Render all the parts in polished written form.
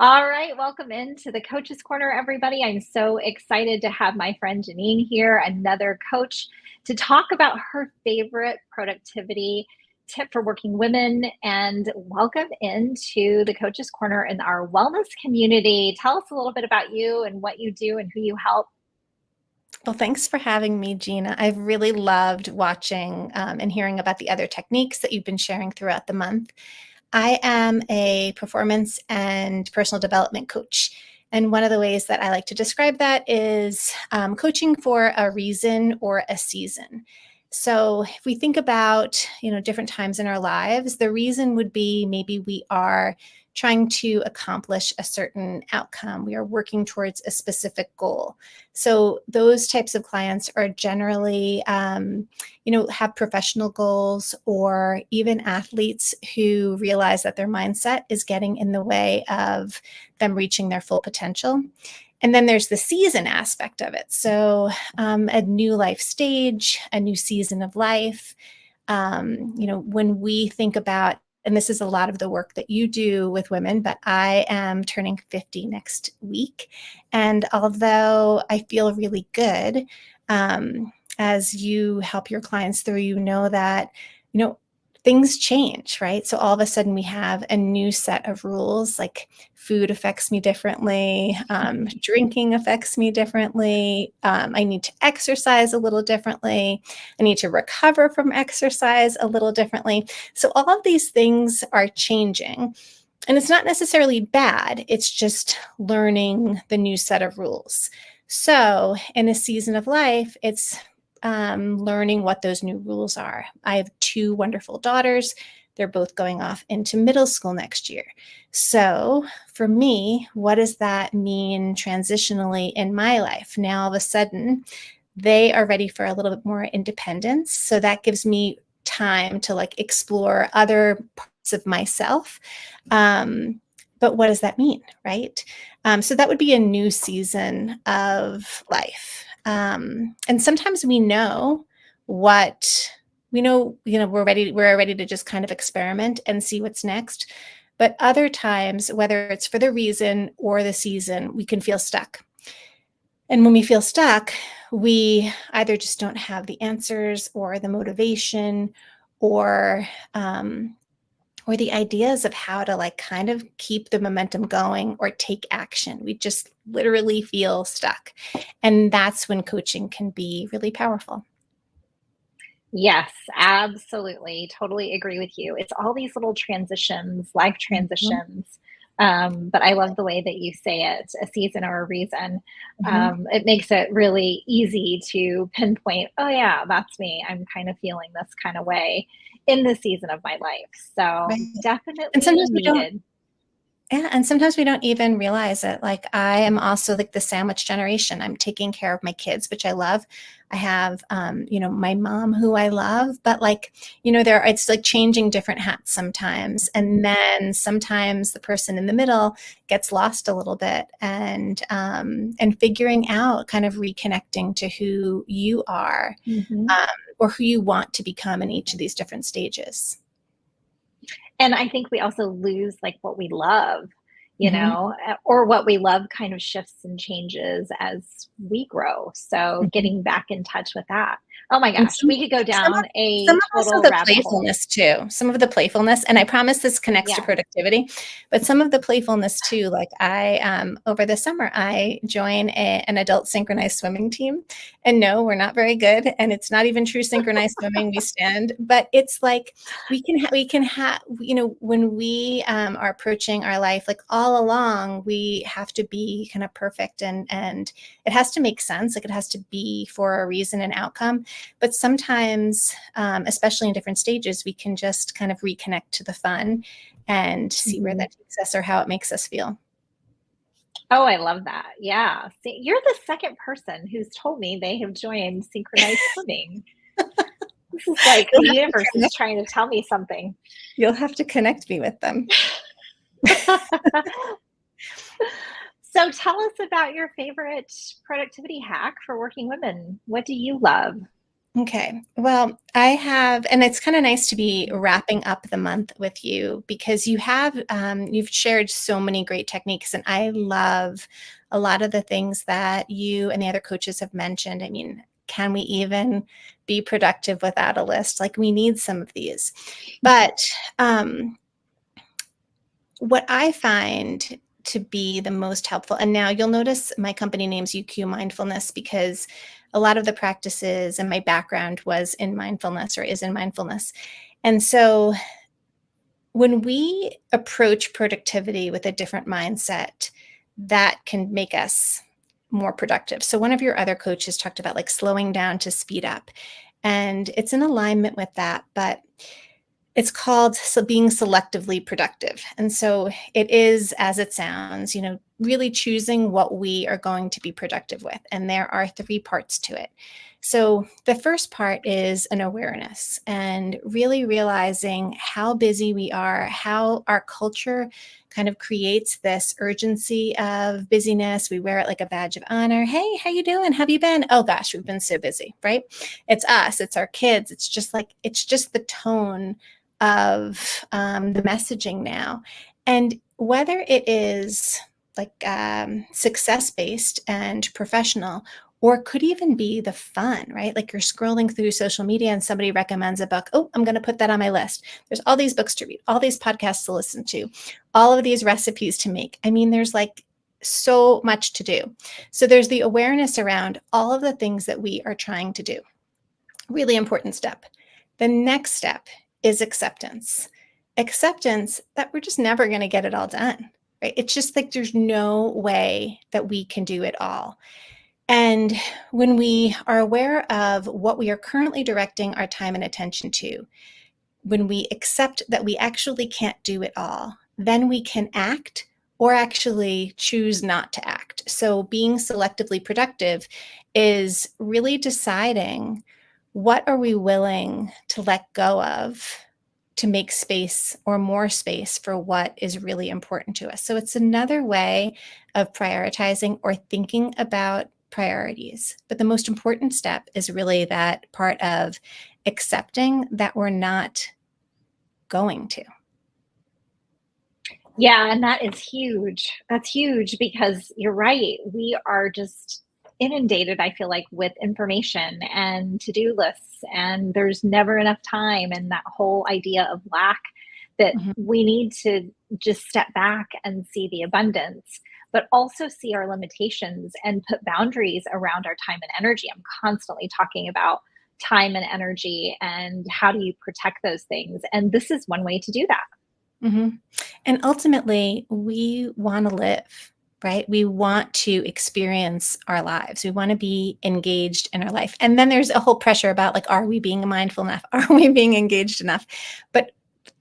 All right, welcome into the Coach's Corner, everybody. I'm so excited to have my friend Jenine here, another coach, to talk about her favorite productivity tip for working women. And welcome into the Coach's Corner in our wellness community. Tell us a little bit about you and what you do and who you help. Well, thanks for having me, Gina. I've really loved watching and hearing about the other techniques that you've been sharing throughout the month. I am a performance and personal development coach. And one of the ways that I like to describe that is coaching for a reason or a season. So if we think about, different times in our lives, the reason would be maybe we are trying to accomplish a certain outcome. We are working towards a specific goal. So those types of clients are generally, have professional goals, or even athletes who realize that their mindset is getting in the way of them reaching their full potential. And then there's the season aspect of it. So a new life stage, a new season of life. When we think about, and this is a lot of the work that you do with women, but I am turning 50 next week. And although I feel really good, as you help your clients through, that, things change, right? So all of a sudden we have a new set of rules, like food affects me differently, drinking affects me differently, I need to exercise a little differently, I need to recover from exercise a little differently. So all of these things are changing. And it's not necessarily bad, it's just learning the new set of rules. So in a season of life, it's learning what those new rules are. I have two wonderful daughters. They're both going off into middle school next year. So for me, what does that mean transitionally in my life? Now, all of a sudden, they are ready for a little bit more independence. So that gives me time to explore other parts of myself. But what does that mean, right? So that would be a new season of life. And sometimes we know what we're ready to just kind of experiment and see what's next. But other times, whether it's for the reason or the season, we can feel stuck. And when we feel stuck, we either just don't have the answers or the motivation or the ideas of how to kind of keep the momentum going or take action. We just literally feel stuck. And that's when coaching can be really powerful. Yes, absolutely. Totally agree with you. It's all these little transitions, life Mhm, transitions. But I love the way that you say it, a season or a reason. mhm. It makes it really easy to pinpoint, oh, yeah, that's me. I'm kind of feeling this kind of way in this season of my life. So Right. And definitely sometimes we don't needed. Yeah, and sometimes we don't even realize it. Like, I am also like the sandwich generation. I'm taking care of my kids, which I love. I have, my mom who I love, but it's like changing different hats sometimes. And then sometimes the person in the middle gets lost a little bit, and figuring out, kind of reconnecting to who you are, Mhm. um, or who you want to become in each of these different stages. And I think we also lose like what we love, Mhm. or what we love kind of shifts and changes as we grow. So Mhm. getting back in touch with that. Oh my And gosh, we could go some down some a of also total the rabbit hole. playfulness too. Some of the playfulness, and I promise this connects to Yeah. productivity, but some of the playfulness too, like over the summer, I join an adult synchronized swimming team. And no, we're not very good, and it's not even true synchronized swimming, we stand, but it's like we can have, when we are approaching our life, like all along, we have to be kind of perfect, and it has to make sense, like it has to be for a reason and outcome. But sometimes, especially in different stages, we can just kind of reconnect to the fun and see where Mhm. that takes us or how it makes us feel. Oh, I love that. Yeah. See, you're the second person who's told me they have joined synchronized swimming. This is like the You'll have to universe is connect, trying to tell me something. you'll have to connect me with them. So tell us about your favorite productivity hack for working women. What do you love? Okay. Well, I have, and it's kind of nice to be wrapping up the month with you because you've shared so many great techniques, and I love a lot of the things that you and the other coaches have mentioned. I mean, can we even be productive without a list? Like, we need some of these. But um, what I find to be the most helpful, and now you'll notice my company name's UQ Mindfulness because a lot of the practices and my background was in mindfulness or is in mindfulness. And so when we approach productivity with a different mindset, that can make us more productive. So one of your other coaches talked about like slowing down to speed up. And it's in alignment with that, but it's called being selectively productive. And so it is, as it sounds, really choosing what we are going to be productive with. And there are three parts to it. So the first part is an awareness and really realizing how busy we are, how our culture kind of creates this urgency of busyness. We wear it like a badge of honor. Hey, how you doing? Have you been? Oh gosh, we've been so busy, right? It's us, it's our kids. It's just the tone of the messaging now. And whether it is like success based and professional, or could even be the fun, right? Like you're scrolling through social media and somebody recommends a book. Oh, I'm going to put that on my list. There's all these books to read, all these podcasts to listen to, all of these recipes to make. I mean, there's like so much to do. So there's the awareness around all of the things that we are trying to do. Really important step. The next step is acceptance. Acceptance that we're just never going to get it all done, right? It's just like there's no way that we can do it all. And when we are aware of what we are currently directing our time and attention to, when we accept that we actually can't do it all, then we can act or actually choose not to act. So being selectively productive is really deciding what are we willing to let go of to make space or more space for what is really important to us. So it's another way of prioritizing or thinking about priorities. But the most important step is really that part of accepting that we're not going to. Yeah, and that is huge. That's huge because you're right. We are just inundated, I feel like, with information and to-do lists, and there's never enough time. And that whole idea of lack, that Mhm. we need to just step back and see the abundance, but also see our limitations and put boundaries around our time and energy. I'm constantly talking about time and energy and how do you protect those things. And this is one way to do that. Mhm. And ultimately, we want to live, right? We want to experience our lives. We want to be engaged in our life. And then there's a whole pressure about like, are we being mindful enough? Are we being engaged enough? But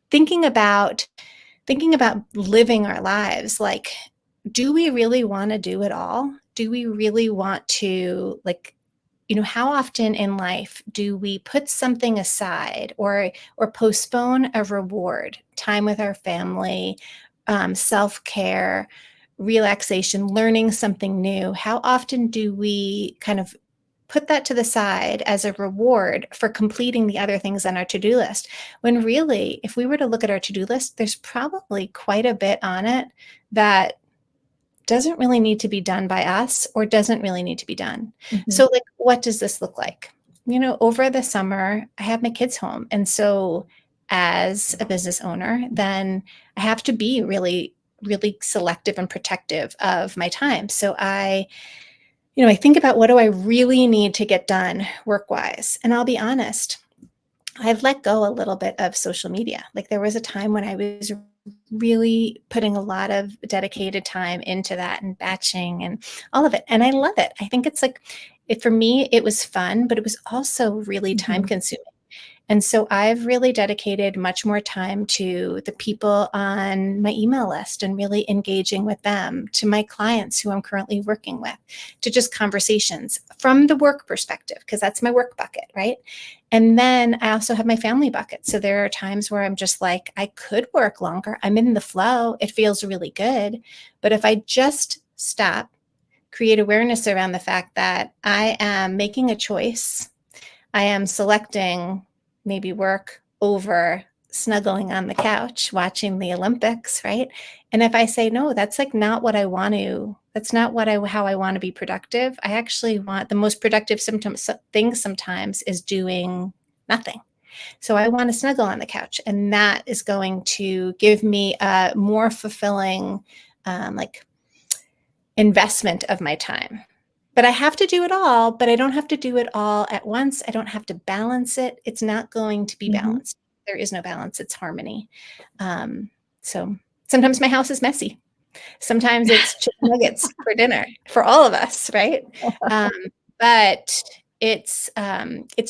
thinking about thinking about living our lives, like, do we really want to do it all? Do we really want to like how often in life do we put something aside or postpone a reward, time with our family, self-care, relaxation, learning something new? How often do we kind of put that to the side as a reward for completing the other things on our to-do list? When really, if we were to look at our to-do list, there's probably quite a bit on it that doesn't really need to be done by us or doesn't really need to be done. Mhm. So, like, what does this look like? Over the summer, I have my kids home. And so, as a business owner, then I have to be really, really selective and protective of my time. So, I think about what do I really need to get done work wise. And I'll be honest, I've let go a little bit of social media. Like there was a time when I was really putting a lot of dedicated time into that and batching and all of it. And I love it. I think it's like, for me, it was fun, but it was also really time Mhm. consuming. And so I've really dedicated much more time to the people on my email list and really engaging with them, to my clients who I'm currently working with, to just conversations from the work perspective, because that's my work bucket, right? And then I also have my family bucket. So there are times where I'm just like, I could work longer. I'm in the flow. It feels really good. But if I just stop, create awareness around the fact that I am making a choice, I am selecting maybe work over snuggling on the couch watching the Olympics, right? And if I say no, that's like not what I want to, that's not what how I want to be productive. I actually want the most productive thing sometimes is doing nothing. So I want to snuggle on the couch, and that is going to give me a more fulfilling like investment of my time. But I have to do it all, but I don't have to do it all at once. I don't have to balance it. It's not going to be Mm-hmm. balanced. There is no balance. It's harmony. So sometimes my house is messy. Sometimes it's chicken nuggets for dinner for all of us, right? Um, but it's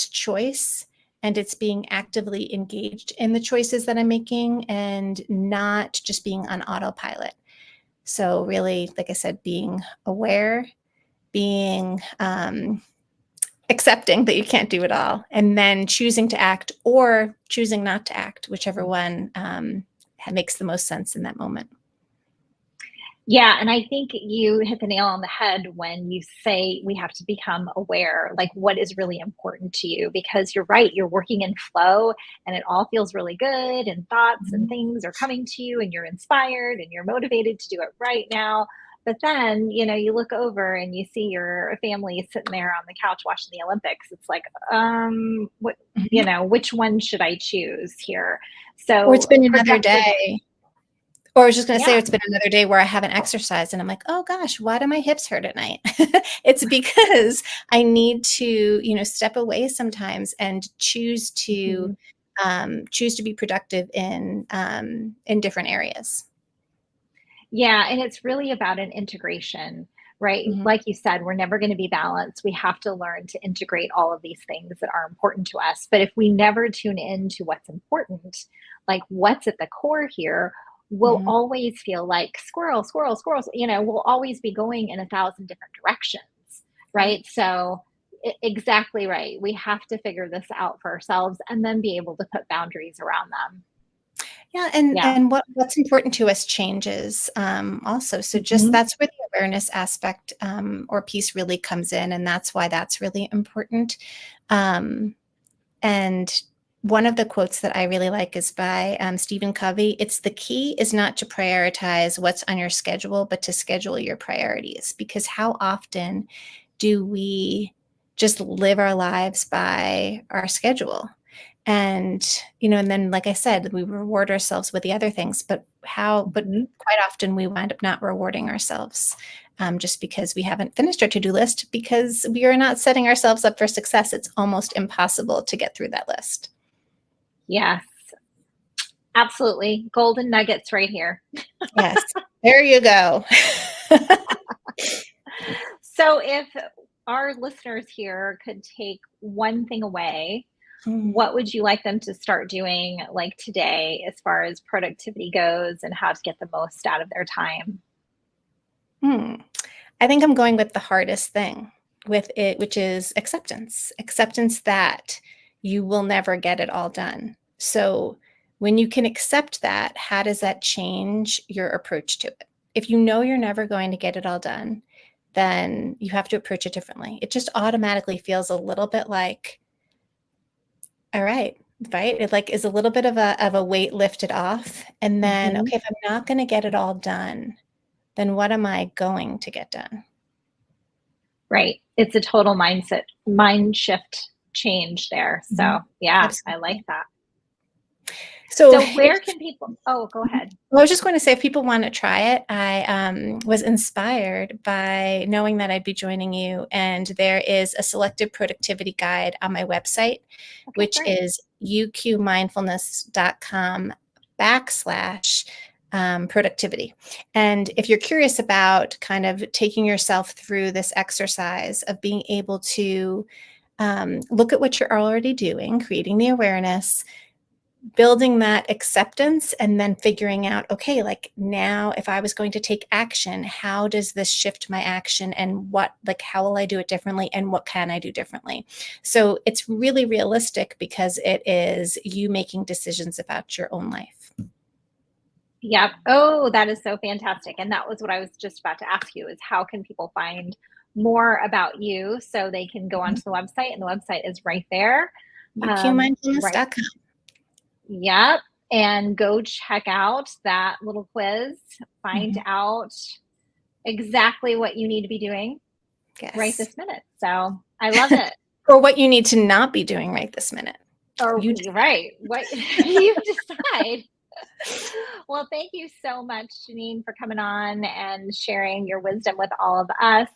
choice, and it's being actively engaged in the choices that I'm making, and not just being on autopilot. So really, like I said, being aware, being accepting that you can't do it all, and then choosing to act or choosing not to act, whichever one makes the most sense in that moment. Yeah, and I think you hit the nail on the head when you say we have to become aware, like what is really important to you, because you're right, you're working in flow and it all feels really good and thoughts and Mhm. things are coming to you and you're inspired and you're motivated to do it right now. But then, you look over and you see your family sitting there on the couch watching the Olympics. It's like, what, Mhm. which one should I choose here? Or it's So been another productive, day. Or I was just going to say, yeah. it's been another day where I haven't exercised, and I'm like, oh gosh, why do my hips hurt at night? It's because I need to, step away sometimes and Mhm. choose to be productive in different areas. Yeah, and it's really about an integration, right? Mhm. Like you said, we're never going to be balanced. We have to learn to integrate all of these things that are important to us. But if we never tune in to what's important, like what's at the core here, we'll Mhm. always feel like squirrel, squirrel, squirrels. We'll always be going in 1,000 different directions, Right. right? So, exactly right. We have to figure this out for ourselves and then be able to put boundaries around them. Yeah, and Yeah. and what's important to us changes also. So just Mhm. that's where the awareness aspect or piece really comes in, and that's why that's really important. Um, and one of the quotes that I really like is by Stephen Covey. It's the key is not to prioritize what's on your schedule, but to schedule your priorities. Because how often do we just live our lives by our schedule? And, and then, like I said, we reward ourselves with the other things, but Mhm. quite often we wind up not rewarding ourselves just because we haven't finished our to-do list, because we are not setting ourselves up for success. It's almost impossible to get through that list. Yes. Absolutely. Golden nuggets right here. Yes, there you go. So, if our listeners here could take one thing away, Mm. what would you like them to start doing like today as far as productivity goes and how to get the most out of their time? Hmm. I think I'm going with the hardest thing with it, which is acceptance. Acceptance that you will never get it all done. So when you can accept that, how does that change your approach to it? If you know you're never going to get it all done, then you have to approach it differently. It just automatically feels a little bit like, all right, right? It like is a little bit of a weight lifted off. And then, Hmm. okay, if I'm not going to get it all done, then what am I going to get done? Right. It's a total mind shift change there. So, Mhm. yeah, I like Absolutely. that. So So, if where can people, oh, go ahead. well, I was just going to say, if people want to try it, I was inspired by knowing that I'd be joining you, and there is a selective productivity guide on my website, Okay, which great. is uqmindfulness.com/productivity. And if you're curious about kind of taking yourself through this exercise of being able to look at what you're already doing, creating the awareness, building that acceptance, and then figuring out, okay, like now if I was going to take action, how does this shift my action, and how will I do it differently, and what can I do differently? So it's really realistic because it is you making decisions about your own life. Yep. Oh, that is so fantastic. And that was what I was just about to ask you is how can people find more about you, so they can go onto the website, and the website is right there. Right. uqmindfulness.com. Yep. And go check out that little quiz, find out exactly what you need to be doing right Yes. this minute. So I love it. Or what you need to not be doing right this minute. Or You you're right. What you decide. Well, thank you so much, Jenine, for coming on and sharing your wisdom with all of us.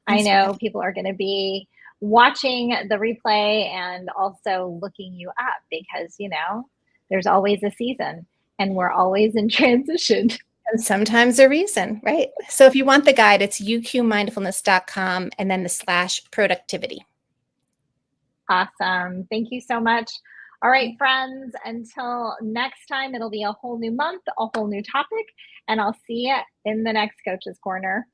I Thanks for know having people are going to be watching the replay and also looking you up because, there's always a season and we're always in transition. and sometimes a reason, right? So if you want the guide, it's uqmindfulness.com and then the /productivity. Awesome. Thank you so much. All right, friends, until next time, it'll be a whole new month, a whole new topic, and I'll see you in the next Coach's Corner.